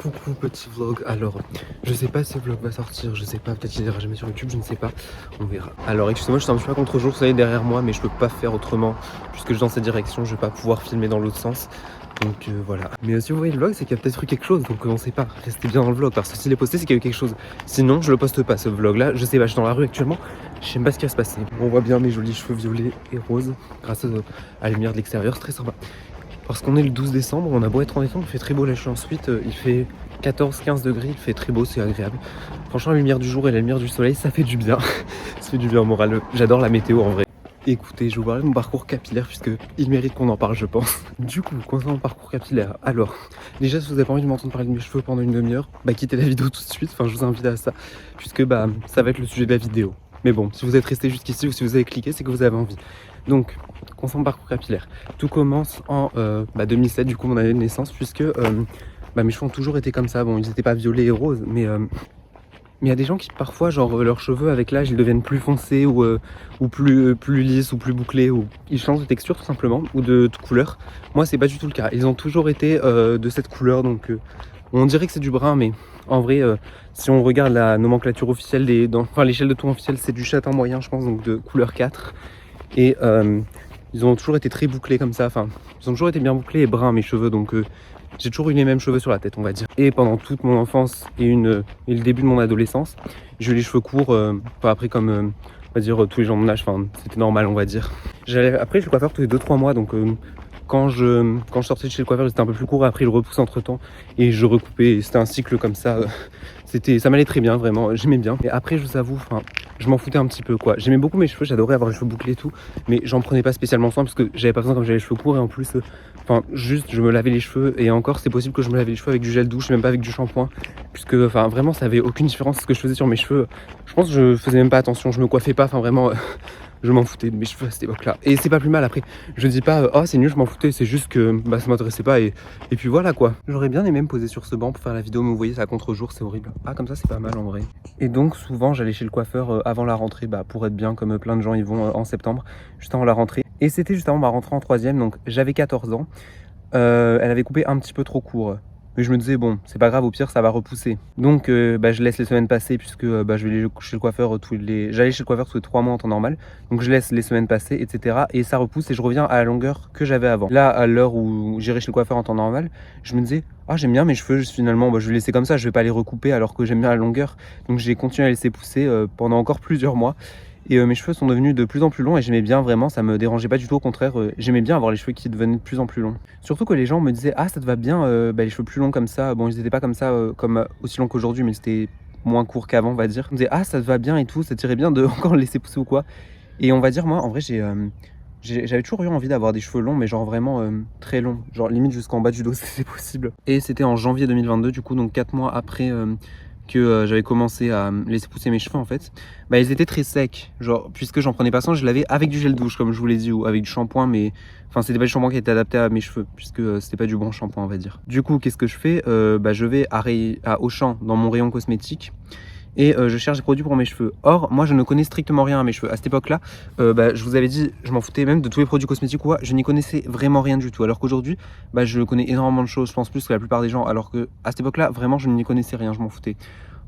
Coucou petit vlog, alors je sais pas si le vlog va sortir, je sais pas, peut-être qu'il ira jamais sur YouTube, je ne sais pas, on verra. Alors excusez-moi, je suis un petit peu à contre-jour, vous savez derrière moi, mais je peux pas faire autrement, puisque je suis dans cette direction, je vais pas pouvoir filmer dans l'autre sens, donc voilà. Mais si vous voyez le vlog, c'est qu'il y a peut-être eu quelque chose, donc on sait pas, restez bien dans le vlog, parce que s'il est posté, c'est qu'il y a eu quelque chose. Sinon, je le poste pas ce vlog là, je sais pas, je suis dans la rue actuellement, je sais même pas ce qui va se passer. On voit bien mes jolis cheveux violets et roses, grâce à la lumière de l'extérieur, c'est très sympa. Parce qu'on est le 12 décembre, on a beau être en décembre, il fait très beau là, je suis en suite, il fait 14-15 degrés, il fait très beau, c'est agréable. Franchement, la lumière du jour et la lumière du soleil, ça fait du bien. Ça fait du bien au moral. J'adore la météo en vrai. Écoutez, je vous parler de mon parcours capillaire puisque il mérite qu'on en parle, je pense. Du coup, concernant mon parcours capillaire, alors, déjà, si vous avez pas envie de m'entendre parler de mes cheveux pendant une demi-heure, bah quittez la vidéo tout de suite. Enfin, je vous invite à ça, puisque bah ça va être le sujet de la vidéo. Mais bon, si vous êtes resté jusqu'ici ou si vous avez cliqué, c'est que vous avez envie. Donc, concernant mon parcours capillaire, tout commence en 2007, du coup mon année de naissance, puisque mes cheveux ont toujours été comme ça. Bon, ils n'étaient pas violets et roses, mais il y a des gens qui parfois, genre leurs cheveux avec l'âge, ils deviennent plus foncés ou plus lisses ou plus bouclés, ou ils changent de texture tout simplement, ou de couleur. Moi, c'est pas du tout le cas. Ils ont toujours été de cette couleur, donc on dirait que c'est du brun, mais en vrai, si on regarde la nomenclature officielle, l'échelle de ton officielle, c'est du châtain moyen, je pense, donc de couleur 4. Et ils ont toujours été très bouclés comme ça, enfin, ils ont toujours été bien bouclés et bruns mes cheveux, donc j'ai toujours eu les mêmes cheveux sur la tête, on va dire. Et pendant toute mon enfance et le début de mon adolescence, j'ai eu les cheveux courts, après comme, on va dire, tous les gens de mon âge, enfin, c'était normal, on va dire. Après, je le coiffeur tous les 2-3 mois, donc quand je sortais de chez le coiffeur, c'était un peu plus court, après il repousse entre temps, et je recoupais, et c'était un cycle comme ça, ça m'allait très bien, vraiment, j'aimais bien. Et après, je vous avoue, enfin, je m'en foutais un petit peu, quoi. J'aimais beaucoup mes cheveux, j'adorais avoir les cheveux bouclés et tout, mais j'en prenais pas spécialement soin, parce que j'avais pas besoin comme j'avais les cheveux courts, et en plus, enfin, juste, je me lavais les cheveux, et encore, c'est possible que je me lavais les cheveux avec du gel douche, même pas avec du shampoing, puisque, enfin, vraiment, ça avait aucune différence ce que je faisais sur mes cheveux. Je pense que je faisais même pas attention, je me coiffais pas, enfin, vraiment... Je m'en foutais de mes cheveux à cette époque-là. Et c'est pas plus mal après. Je dis pas, oh c'est nul, je m'en foutais. C'est juste que ça m'intéressait pas. Et puis voilà quoi. J'aurais bien aimé me poser sur ce banc pour faire la vidéo, mais vous voyez, c'est à contre-jour, c'est horrible. Ah, comme ça, c'est pas mal en vrai. Et donc, souvent, j'allais chez le coiffeur avant la rentrée, pour être bien, comme plein de gens ils vont en septembre, juste avant la rentrée. Et c'était juste avant ma rentrée en 3e, donc j'avais 14 ans. Elle avait coupé un petit peu trop court. Mais je me disais, bon, c'est pas grave, au pire, ça va repousser. Donc, je laisse les semaines passer, puisque je vais aller chez le coiffeur j'allais chez le coiffeur tous les 3 mois en temps normal. Donc, je laisse les semaines passer, etc. Et ça repousse et je reviens à la longueur que j'avais avant. Là, à l'heure où j'irai chez le coiffeur en temps normal, je me disais, ah, j'aime bien mes cheveux, finalement, je vais laisser comme ça, je vais pas les recouper alors que j'aime bien la longueur. Donc, j'ai continué à laisser pousser pendant encore plusieurs mois. Et mes cheveux sont devenus de plus en plus longs et j'aimais bien vraiment, ça me dérangeait pas du tout, au contraire, j'aimais bien avoir les cheveux qui devenaient de plus en plus longs. Surtout que les gens me disaient, ah ça te va bien, les cheveux plus longs comme ça. Bon, ils étaient pas comme ça, comme aussi longs qu'aujourd'hui, mais c'était moins court qu'avant, on va dire. Ils me disaient, ah ça te va bien et tout, ça t'irait bien de encore laisser pousser ou quoi. Et on va dire, moi en vrai, j'avais toujours eu envie d'avoir des cheveux longs, mais genre vraiment très longs, genre limite jusqu'en bas du dos si c'est possible. Et c'était en janvier 2022, du coup, donc 4 mois après que j'avais commencé à laisser pousser mes cheveux en fait, ils étaient très secs, genre puisque j'en prenais pas soin, je lavais avec du gel douche comme je vous l'ai dit, ou avec du shampoing, mais enfin c'était pas du shampoing qui était adapté à mes cheveux, puisque c'était pas du bon shampoing on va dire. Du coup qu'est-ce que je fais, je vais à Auchan dans mon rayon cosmétique et je cherche des produits pour mes cheveux. Or, moi je ne connais strictement rien à mes cheveux. À cette époque-là, je vous avais dit, je m'en foutais même de tous les produits cosmétiques ou quoi, je n'y connaissais vraiment rien du tout. Alors qu'aujourd'hui, je connais énormément de choses, je pense plus que la plupart des gens, alors que à cette époque-là, vraiment je n'y connaissais rien, je m'en foutais.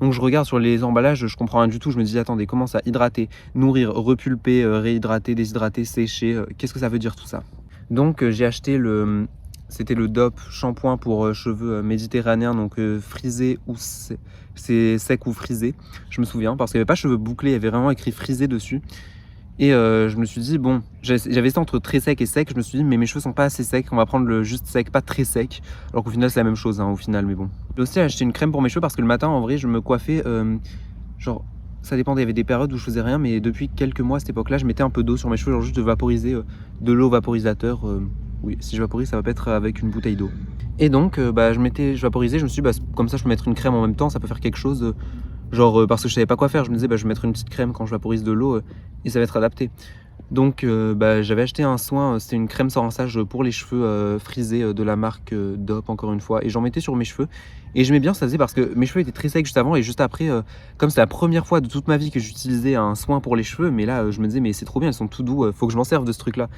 Donc je regarde sur les emballages, je comprends rien du tout, je me dis attendez, comment ça, hydrater, nourrir, repulper, réhydrater, déshydrater, sécher, qu'est-ce que ça veut dire tout ça? Donc j'ai acheté c'était le DOP shampoing pour cheveux méditerranéens, donc frisé ou c'est sec ou frisé, je me souviens, parce qu'il n'y avait pas cheveux bouclés, il y avait vraiment écrit frisé dessus. Et je me suis dit, bon, j'avais ça entre très sec et sec, je me suis dit, mais mes cheveux sont pas assez secs, on va prendre le juste sec, pas très sec. Alors qu'au final, c'est la même chose, au final, mais bon. J'ai aussi acheté une crème pour mes cheveux parce que le matin, en vrai, je me coiffais, genre, ça dépendait, il y avait des périodes où je faisais rien, mais depuis quelques mois, à cette époque-là, je mettais un peu d'eau sur mes cheveux, genre juste de vaporiser de l'eau vaporisateur. Oui, si je vaporise, ça va pas être avec une bouteille d'eau. Et donc, je vaporisais, je me suis dit, comme ça, je peux mettre une crème en même temps, ça peut faire quelque chose. Genre parce que je savais pas quoi faire, je me disais je vais mettre une petite crème quand je vaporise de l'eau et ça va être adapté. Donc j'avais acheté un soin, c'était une crème sans rinçage pour les cheveux frisés de la marque DOP encore une fois, et j'en mettais sur mes cheveux et j'aimais bien ça faisait parce que mes cheveux étaient très secs juste avant, et juste après comme c'est la première fois de toute ma vie que j'utilisais un soin pour les cheveux, mais là je me disais mais c'est trop bien, ils sont tout doux, faut que je m'en serve de ce truc là.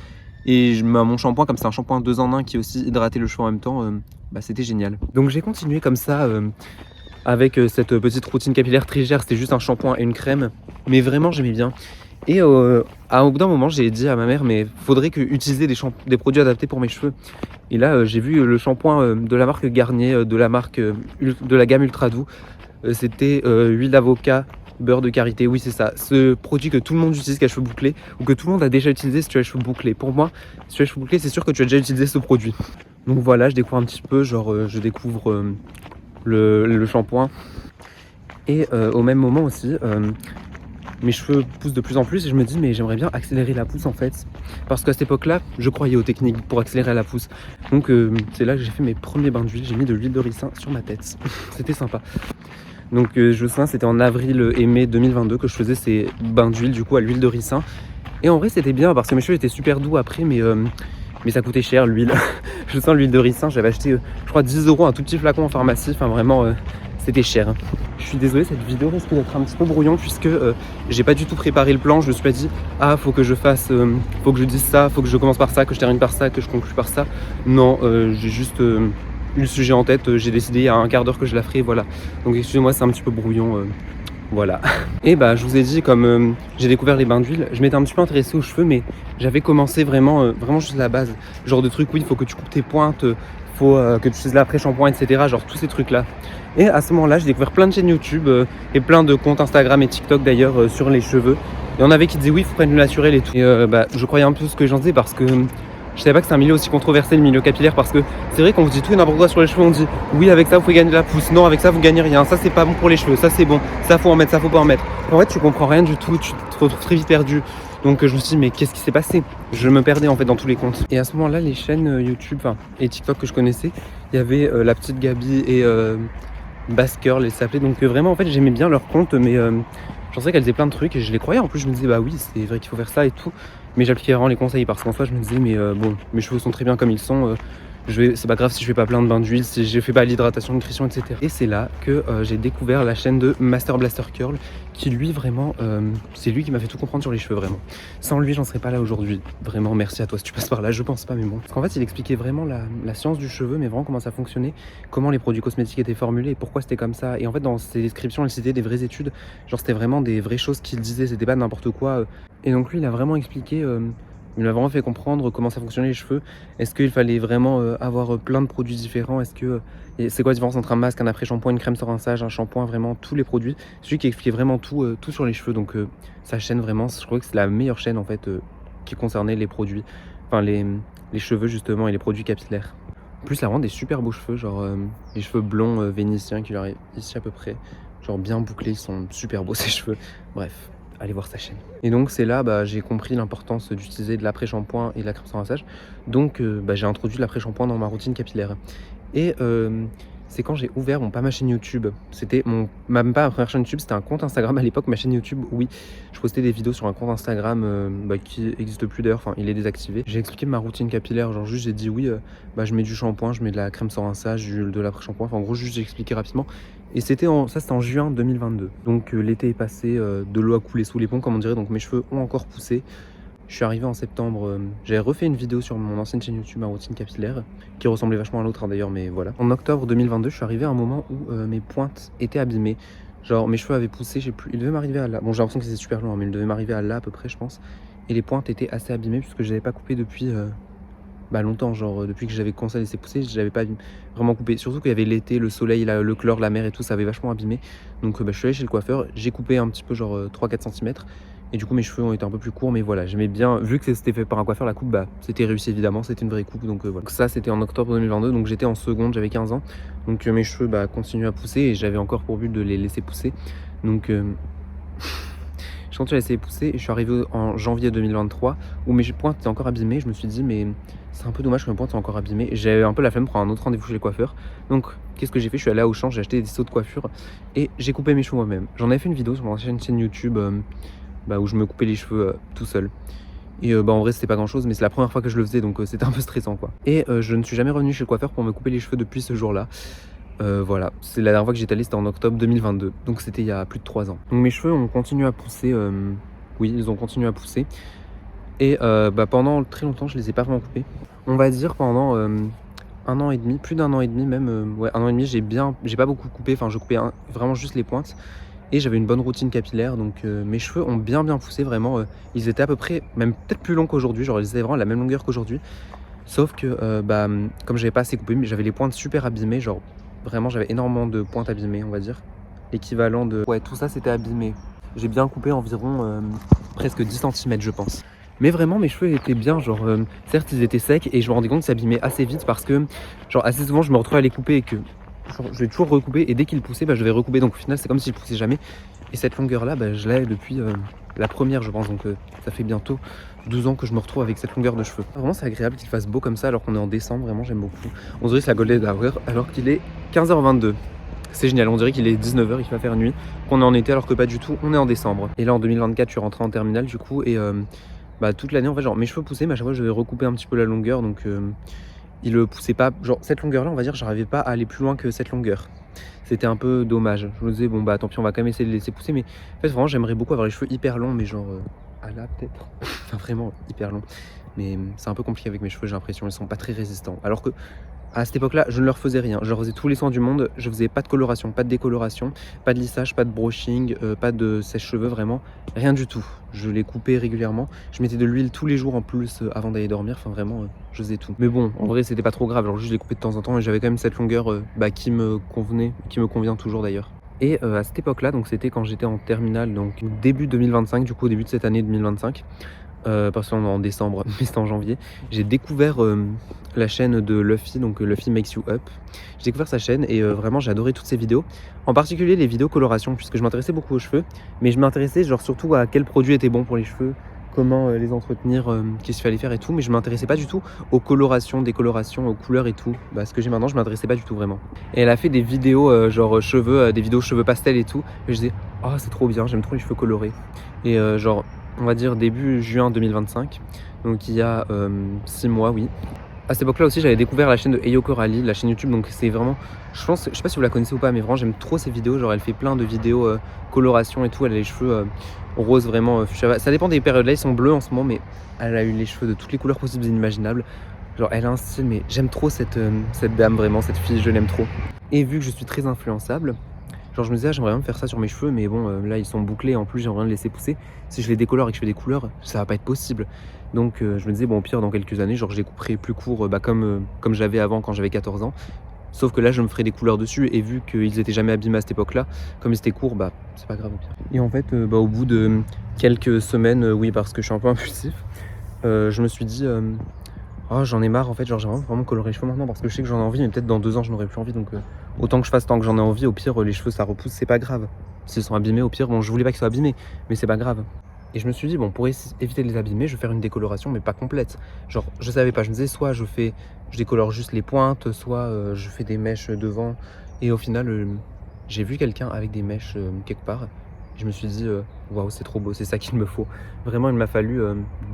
Et mon shampoing, comme c'est un shampoing 2 en 1 qui aussi hydratait le cheveu en même temps, bah, c'était génial. Donc j'ai continué comme ça avec cette petite routine capillaire très légère, c'était juste un shampoing et une crème, mais vraiment j'aimais bien. Et au bout d'un moment, j'ai dit à ma mère, mais faudrait que utiliser des produits adaptés pour mes cheveux. Et là, j'ai vu le shampoing de la marque Garnier, de la gamme Ultra Doux. C'était huile d'avocat, beurre de karité, oui c'est ça. Ce produit que tout le monde utilise qui a les cheveux bouclés, ou que tout le monde a déjà utilisé si tu as les cheveux bouclés. Pour moi, si tu as les cheveux bouclés, c'est sûr que tu as déjà utilisé ce produit. Donc voilà, je découvre un petit peu, je découvre le shampoing. Et au même moment aussi, mes cheveux poussent de plus en plus et je me dis mais j'aimerais bien accélérer la pousse en fait. Parce qu'à cette époque-là, je croyais aux techniques pour accélérer la pousse. Donc c'est là que j'ai fait mes premiers bains d'huile, j'ai mis de l'huile de ricin sur ma tête. C'était sympa. Donc je me souviens, c'était en avril et mai 2022 que je faisais ces bains d'huile du coup à l'huile de ricin. Et en vrai c'était bien parce que mes cheveux étaient super doux après mais ça coûtait cher l'huile. Je sens l'huile de ricin, j'avais acheté je crois 10 € un tout petit flacon en pharmacie, enfin vraiment c'était cher. Je suis désolé, cette vidéo risque d'être un petit peu brouillon puisque j'ai pas du tout préparé le plan. Je me suis pas dit faut que je fasse, faut que je dise ça, faut que je commence par ça, que je termine par ça, que je conclue par ça. Non, j'ai juste eu le sujet en tête, j'ai décidé il y a un quart d'heure que je la ferai, voilà. Donc excusez-moi, c'est un petit peu brouillon. Voilà. Et bah je vous ai dit, comme j'ai découvert les bains d'huile, je m'étais un petit peu intéressée aux cheveux, mais j'avais commencé vraiment juste la base. Genre de trucs, oui, il faut que tu coupes tes pointes, faut que tu utilises l'après-shampoing, etc. Genre tous ces trucs-là. Et à ce moment-là, j'ai découvert plein de chaînes YouTube et plein de comptes Instagram et TikTok d'ailleurs sur les cheveux. Et on avait qui disaient oui, il faut prendre le naturel et tout. Et je croyais un peu ce que j'en disais parce que je savais pas que c'est un milieu aussi controversé, le milieu capillaire, parce que c'est vrai qu'on vous dit tout et n'importe quoi sur les cheveux. On dit oui, avec ça vous pouvez gagner de la pousse, non, avec ça vous gagnez rien, ça c'est pas bon pour les cheveux, ça c'est bon, ça faut en mettre, ça faut pas en mettre. En fait, tu comprends rien du tout, tu te retrouves très vite perdu. Donc je me suis dit mais qu'est-ce qui s'est passé? Je me perdais en fait dans tous les comptes. Et à ce moment-là, les chaînes YouTube et TikTok que je connaissais, il y avait la petite Gabi et Bass Girl, elle s'appelait. Donc vraiment en fait j'aimais bien leur compte, mais je pensais qu'elle faisait plein de trucs et je les croyais. En plus je me disais bah oui, c'est vrai qu'il faut faire ça et tout. Mais j'appliquais vraiment les conseils parce qu'en soi je me disais mais bon, mes cheveux sont très bien comme ils sont, c'est pas grave si je fais pas plein de bains d'huile, si je fais pas l'hydratation, nutrition, etc. Et c'est là que j'ai découvert la chaîne de Master Blaster Curl qui lui vraiment, c'est lui qui m'a fait tout comprendre sur les cheveux vraiment. Sans lui j'en serais pas là aujourd'hui. Vraiment merci à toi si tu passes par là, je pense pas mais bon. Parce qu'en fait il expliquait vraiment la science du cheveu, mais vraiment comment ça fonctionnait, comment les produits cosmétiques étaient formulés et pourquoi c'était comme ça. Et en fait dans ses descriptions il citait des vraies études, genre c'était vraiment des vraies choses qu'il disait, c'était pas n'importe quoi. Et donc lui il a vraiment expliqué, il m'a vraiment fait comprendre comment ça fonctionnait les cheveux. Est-ce qu'il fallait vraiment avoir plein de produits différents? Est-ce que c'est quoi la différence entre un masque, un après-shampoing, une crème sans rinçage, un shampoing, vraiment tous les produits. C'est lui qui expliquait vraiment tout sur les cheveux. Donc sa chaîne vraiment, je crois que c'est la meilleure chaîne en fait qui concernait les produits, enfin les cheveux justement et les produits capillaires. En plus, il a vraiment des super beaux cheveux, genre les cheveux blonds vénitiens qui lui arrivent ici à peu près, genre bien bouclés, ils sont super beaux ces cheveux. Bref. Allez voir sa chaîne. Et donc c'est là j'ai compris l'importance d'utiliser de l'après-shampoing et de la crème sans rinçage. Donc j'ai introduit de l'après-shampoing dans ma routine capillaire. Et c'est quand j'ai ouvert pas ma chaîne YouTube. C'était même pas ma première chaîne YouTube, c'était un compte Instagram à l'époque. Ma chaîne YouTube, oui, je postais des vidéos sur un compte Instagram qui n'existe plus d'ailleurs, enfin il est désactivé. J'ai expliqué ma routine capillaire, genre juste j'ai dit oui, je mets du shampoing, je mets de la crème sans rinçage, de l'après-shampoing, enfin en gros juste j'ai expliqué rapidement. Et c'était en juin 2022. Donc l'été est passé, de l'eau a coulé sous les ponts comme on dirait, donc mes cheveux ont encore poussé. Je suis arrivé en septembre, j'avais refait une vidéo sur mon ancienne chaîne YouTube, ma routine capillaire, qui ressemblait vachement à l'autre d'ailleurs, mais voilà. En octobre 2022, je suis arrivé à un moment où mes pointes étaient abîmées. Genre mes cheveux avaient poussé, il devait m'arriver à là. Bon j'ai l'impression que c'était super long, mais il devait m'arriver à là à peu près je pense. Et les pointes étaient assez abîmées puisque je n'avais pas coupé depuis longtemps, genre depuis que j'avais commencé à laisser pousser, je n'avais pas vraiment coupé. Surtout qu'il y avait l'été, le soleil, le chlore, la mer et tout, ça avait vachement abîmé. Donc je suis allé chez le coiffeur, j'ai coupé un petit peu genre 3-4 cm. Et du coup mes cheveux ont été un peu plus courts, mais voilà, j'aimais bien, vu que c'était fait par un coiffeur, la coupe, c'était réussi évidemment, c'était une vraie coupe, donc voilà. Donc ça c'était en octobre 2022, donc j'étais en seconde, j'avais 15 ans. Donc mes cheveux continuaient à pousser et j'avais encore pour but de les laisser pousser. Donc je continue à laisser pousser et je suis arrivé en janvier 2023 où mes pointes étaient encore abîmées. Je me suis dit mais c'est un peu dommage que mes pointes soient encore abîmées. J'ai un peu la flemme pour un autre rendez-vous chez le coiffeur. Donc qu'est-ce que j'ai fait? Je suis allé à Auchan, j'ai acheté des seaux de coiffure et j'ai coupé mes cheveux moi-même. J'en avais fait une vidéo sur mon ancienne chaîne YouTube où je me coupais les cheveux tout seul. Et en vrai c'était pas grand chose, mais c'est la première fois que je le faisais, donc c'était un peu stressant quoi. Et je ne suis jamais revenu chez le coiffeur pour me couper les cheveux depuis ce jour-là. Voilà, c'est la dernière fois que j'étais allé, c'était en octobre 2022, donc c'était il y a plus de 3 ans. Donc mes cheveux ont continué à pousser, oui ils ont continué à pousser. Et pendant très longtemps je les ai pas vraiment coupés. On va dire pendant 1 an et demi, plus d'1 an et demi même, ouais 1 an et demi, j'ai pas beaucoup coupé, enfin je coupais vraiment juste les pointes et j'avais une bonne routine capillaire donc mes cheveux ont bien poussé vraiment, ils étaient à peu près, même peut-être plus longs qu'aujourd'hui, genre ils étaient vraiment à la même longueur qu'aujourd'hui. Sauf que comme j'avais pas assez coupé, mais j'avais les pointes super abîmées, genre vraiment j'avais énormément de pointes abîmées on va dire. L'équivalent de... Ouais, tout ça c'était abîmé. J'ai bien coupé environ presque 10 cm je pense. Mais vraiment mes cheveux étaient bien, genre certes ils étaient secs et je me rendais compte qu'ils s'abîmaient assez vite parce que genre assez souvent je me retrouvais à les couper et que genre, je vais toujours recouper et dès qu'ils poussaient je devais recouper, donc au final c'est comme s'ils poussaient jamais. Et cette longueur là je l'ai depuis la première je pense, donc ça fait bientôt 12 ans que je me retrouve avec cette longueur de cheveux. Vraiment c'est agréable qu'il fasse beau comme ça alors qu'on est en décembre, vraiment j'aime beaucoup. On dirait que c'est la golden hour alors qu'il est 15h22. C'est génial, on dirait qu'il est 19h, il va faire nuit, qu'on est en été alors que pas du tout, on est en décembre. Et là en 2024 je suis rentré en terminale du coup et toute l'année en fait genre mes cheveux poussaient mais à chaque fois je devais recouper un petit peu la longueur donc il poussait pas, genre cette longueur là on va dire j'arrivais pas à aller plus loin que cette longueur. C'était un peu dommage, je me disais bon bah tant pis on va quand même essayer de les laisser pousser mais en fait vraiment j'aimerais beaucoup avoir les cheveux hyper longs mais genre à là peut-être, enfin vraiment hyper longs. Mais c'est un peu compliqué avec mes cheveux, j'ai l'impression, ils sont pas très résistants. Alors que à cette époque-là, je ne leur faisais rien. Je leur faisais tous les soins du monde. Je faisais pas de coloration, pas de décoloration, pas de lissage, pas de brushing, pas de sèche-cheveux, vraiment rien du tout. Je les coupais régulièrement. Je mettais de l'huile tous les jours en plus avant d'aller dormir. Enfin vraiment, je faisais tout. Mais bon, en vrai, c'était pas trop grave. Alors juste je les coupais de temps en temps et j'avais quand même cette longueur qui me convenait, qui me convient toujours d'ailleurs. Et à cette époque-là, donc c'était quand j'étais en terminale, donc début 2025, du coup au début de cette année 2025. Parce qu'on est en décembre, mais c'était en janvier, j'ai découvert la chaîne de Luffy, donc Luffy Makes You Up. J'ai découvert sa chaîne et vraiment j'ai adoré toutes ses vidéos, en particulier les vidéos coloration, puisque je m'intéressais beaucoup aux cheveux, mais je m'intéressais genre surtout à quel produit était bon pour les cheveux, comment les entretenir, qu'est-ce qu'il fallait faire et tout, mais je m'intéressais pas du tout aux colorations, décolorations, aux couleurs et tout. Ce que j'ai maintenant, je m'intéressais pas du tout vraiment. Et elle a fait des vidéos genre cheveux, des vidéos cheveux pastel et tout, et je disais oh c'est trop bien, j'aime trop les cheveux colorés. Et genre on va dire début juin 2025, donc il y a 6 mois, oui. À cette époque-là aussi, j'avais découvert la chaîne de Eyo Coralie, la chaîne YouTube, donc c'est vraiment, je sais pas si vous la connaissez ou pas, mais vraiment j'aime trop ses vidéos, genre elle fait plein de vidéos coloration et tout, elle a les cheveux roses vraiment, ça dépend des périodes, là ils sont bleus en ce moment, mais elle a eu les cheveux de toutes les couleurs possibles et inimaginables, genre elle a un style, mais j'aime trop cette dame vraiment, cette fille, je l'aime trop. Et vu que je suis très influençable, genre je me disais j'aimerais bien faire ça sur mes cheveux mais bon là ils sont bouclés, en plus j'aimerais bien les laisser pousser. Si je les décolore et que je fais des couleurs, ça va pas être possible. Donc je me disais bon au pire dans quelques années genre je les couperai plus courts comme j'avais avant quand j'avais 14 ans. Sauf que là je me ferai des couleurs dessus et vu qu'ils étaient jamais abîmés à cette époque là, comme ils étaient courts c'est pas grave au pire. Et en fait au bout de quelques semaines, oui parce que je suis un peu impulsif, je me suis dit oh j'en ai marre en fait, genre j'aimerais vraiment colorer les cheveux maintenant parce que je sais que j'en ai envie mais peut-être dans 2 ans je n'aurai plus envie, donc autant que je fasse tant que j'en ai envie, au pire les cheveux ça repousse, c'est pas grave. S'ils sont abîmés au pire, bon je voulais pas qu'ils soient abîmés mais c'est pas grave. Et je me suis dit bon pour éviter de les abîmer je vais faire une décoloration mais pas complète. Genre je savais pas, je me disais soit je décolore juste les pointes, soit je fais des mèches devant, et au final j'ai vu quelqu'un avec des mèches quelque part. Je me suis dit waouh c'est trop beau, c'est ça qu'il me faut. Vraiment il m'a fallu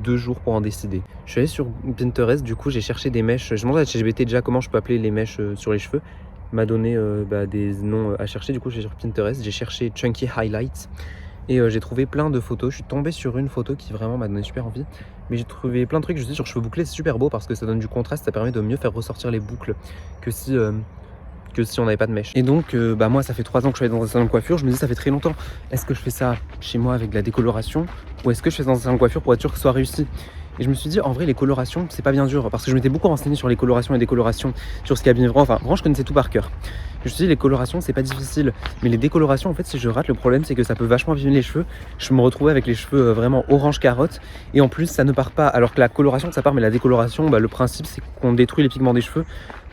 2 jours pour en décider. Je suis allé sur Pinterest, du coup j'ai cherché des mèches, je demandais à ChatGPT déjà comment je peux appeler les mèches sur les cheveux. Il m'a donné des noms à chercher, du coup j'ai sur Pinterest, j'ai cherché Chunky Highlights et j'ai trouvé plein de photos. Je suis tombé sur une photo qui vraiment m'a donné super envie, mais j'ai trouvé plein de trucs. Je me suis dit sur cheveux bouclés c'est super beau parce que ça donne du contraste, ça permet de mieux faire ressortir les boucles que si on n'avait pas de mèche. Et donc moi ça fait 3 ans que je suis allé dans un salon de coiffure, je me dis ça fait très longtemps, est-ce que je fais ça chez moi avec de la décoloration ou est-ce que je fais ça dans un salon de coiffure pour être sûr que ce soit réussi? Et je me suis dit en vrai les colorations c'est pas bien dur, parce que je m'étais beaucoup renseigné sur les colorations et décolorations, sur ce qui abîme vraiment, enfin vraiment je connaissais tout par cœur. Je me suis dit les colorations c'est pas difficile, mais les décolorations en fait si je rate, le problème c'est que ça peut vachement abîmer les cheveux. Je me retrouvais avec les cheveux vraiment orange carotte et en plus ça ne part pas, alors que la coloration ça part, mais la décoloration le principe c'est qu'on détruit les pigments des cheveux.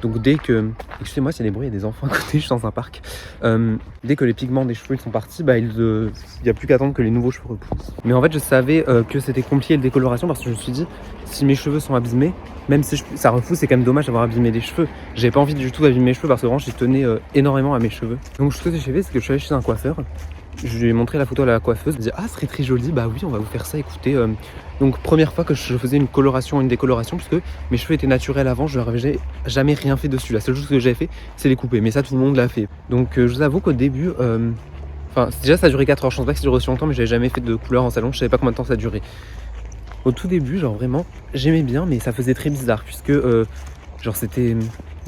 Donc dès que, excusez-moi s'il y a des bruits, il y a des enfants à côté, je suis dans un parc. Dès que les pigments des cheveux ils sont partis, il n'y a plus qu'à attendre que les nouveaux cheveux repoussent. Mais en fait je savais que c'était compliqué la décoloration parce que je me suis dit si mes cheveux sont abîmés, même si ça repousse, c'est quand même dommage d'avoir abîmé des cheveux. J'avais pas envie du tout d'abîmer mes cheveux parce que vraiment j'y tenais énormément à mes cheveux. Donc ce que j'ai fait c'est que je suis allé chez un coiffeur. Je lui ai montré la photo à la coiffeuse, je me disais ah ce serait très joli, bah oui on va vous faire ça, écoutez. Donc première fois que je faisais une coloration, une décoloration, parce que mes cheveux étaient naturels avant, je n'avais jamais rien fait dessus. La seule chose que j'avais fait c'est les couper, mais ça tout le monde l'a fait. Donc je vous avoue qu'au début, déjà ça a duré 4 heures, je pense pas que ça durait aussi longtemps, mais j'avais jamais fait de couleur en salon, je savais pas combien de temps ça durait. Au tout début genre vraiment j'aimais bien, mais ça faisait très bizarre puisque genre c'était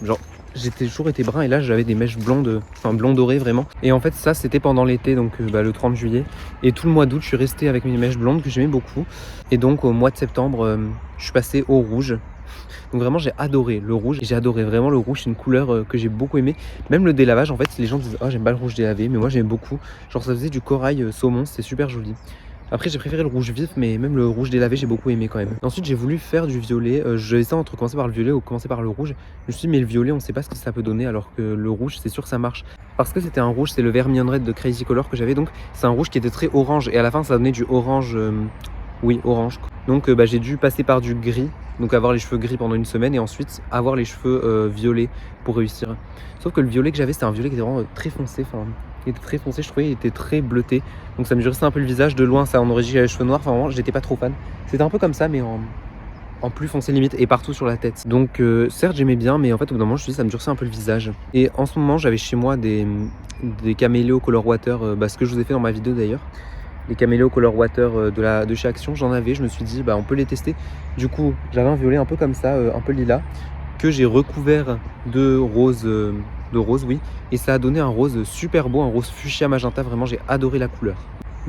Genre, j'étais toujours été brun et là j'avais des mèches blondes, enfin blond doré vraiment. Et en fait ça c'était pendant l'été, donc le 30 juillet. Et tout le mois d'août je suis resté avec mes mèches blondes que j'aimais beaucoup. Et donc au mois de septembre je suis passé au rouge. Donc vraiment j'ai adoré le rouge. J'ai adoré vraiment le rouge, c'est une couleur que j'ai beaucoup aimé. Même le délavage en fait, les gens disent oh j'aime pas le rouge délavé, mais moi j'aime beaucoup. Genre ça faisait du corail saumon, c'était super joli. Après j'ai préféré le rouge vif, mais même le rouge délavé j'ai beaucoup aimé quand même. Ensuite j'ai voulu faire du violet, j'hésitais entre commencer par le violet ou commencer par le rouge. Je me suis dit mais le violet on sait pas ce que ça peut donner, alors que le rouge c'est sûr que ça marche. Parce que c'était un rouge, c'est le Vermilion Red de Crazy Color que j'avais, donc c'est un rouge qui était très orange et à la fin ça donnait du orange, oui orange. Donc j'ai dû passer par du gris, donc avoir les cheveux gris pendant une semaine et ensuite avoir les cheveux violets pour réussir. Sauf que le violet que j'avais c'était un violet qui était vraiment très foncé, enfin il était très foncé, je trouvais, il était très bleuté. Donc ça me durcissait un peu le visage, de loin ça en aurait dit que j'avais les cheveux noirs, enfin vraiment j'étais pas trop fan. C'était un peu comme ça mais en plus foncé limite et partout sur la tête. Donc certes j'aimais bien, mais en fait au bout d'un moment je me suis dit ça me durcissait un peu le visage. Et en ce moment j'avais chez moi des caméléos Color Water, ce que je vous ai fait dans ma vidéo d'ailleurs. Les caméléos Color Water de chez Action, j'en avais, je me suis dit on peut les tester. Du coup j'avais un violet un peu comme ça, un peu lilas, que j'ai recouvert de rose, oui, et ça a donné un rose super beau, un rose fuchsia magenta, vraiment j'ai adoré la couleur.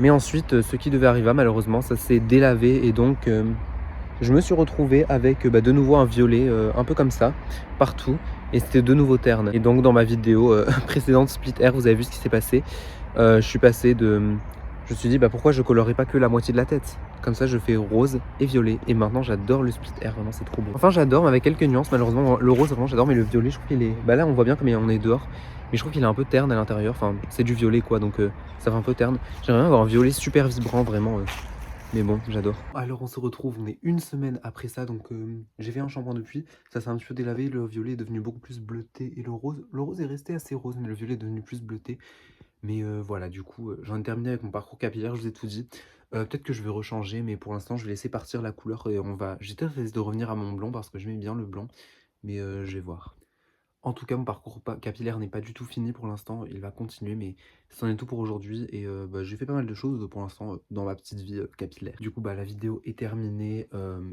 Mais ensuite ce qui devait arriver malheureusement ça s'est délavé et donc je me suis retrouvé avec de nouveau un violet un peu comme ça partout, et c'était de nouveau terne. Et donc dans ma vidéo précédente Split Hair, vous avez vu ce qui s'est passé. Je suis passé de... Je me suis dit pourquoi je colorerais pas que la moitié de la tête. Comme ça je fais rose et violet, et maintenant j'adore le Split Hair, vraiment c'est trop beau. Enfin j'adore, mais avec quelques nuances malheureusement. Le rose vraiment j'adore, mais le violet je trouve qu'il est... là on voit bien comme on est dehors, mais je trouve qu'il est un peu terne à l'intérieur, enfin c'est du violet quoi, donc ça fait un peu terne. J'aimerais bien avoir un violet super vibrant vraiment. Mais bon, j'adore. Alors on se retrouve, on est une semaine après ça, donc j'ai fait un shampoing depuis, ça s'est un petit peu délavé, le violet est devenu beaucoup plus bleuté et le rose est resté assez rose, mais le violet est devenu plus bleuté. Mais voilà, du coup, j'en ai terminé avec mon parcours capillaire, je vous ai tout dit. Peut-être que je vais rechanger, mais pour l'instant je vais laisser partir la couleur et j'ai peut-être essayé de revenir à mon blond parce que j'aimais bien le blanc, mais je vais voir. En tout cas, mon parcours capillaire n'est pas du tout fini pour l'instant, il va continuer, mais c'en est tout pour aujourd'hui. Et j'ai fait pas mal de choses pour l'instant dans ma petite vie capillaire. Du coup, la vidéo est terminée,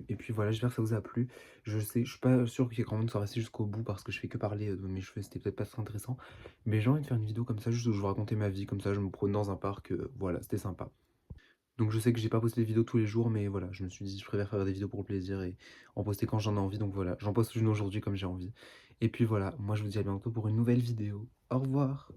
et puis voilà, j'espère que ça vous a plu. Je suis pas sûr qu'il y ait grand monde soit resté jusqu'au bout parce que je fais que parler de mes cheveux, c'était peut-être pas très intéressant. Mais j'ai envie de faire une vidéo comme ça, juste où je vous racontais ma vie, comme ça je me promène dans un parc, voilà, c'était sympa. Donc je sais que j'ai pas posté des vidéos tous les jours, mais voilà, je me suis dit je préfère faire des vidéos pour le plaisir et en poster quand j'en ai envie, donc voilà, j'en poste une aujourd'hui comme j'ai envie. Et puis voilà, moi je vous dis à bientôt pour une nouvelle vidéo. Au revoir!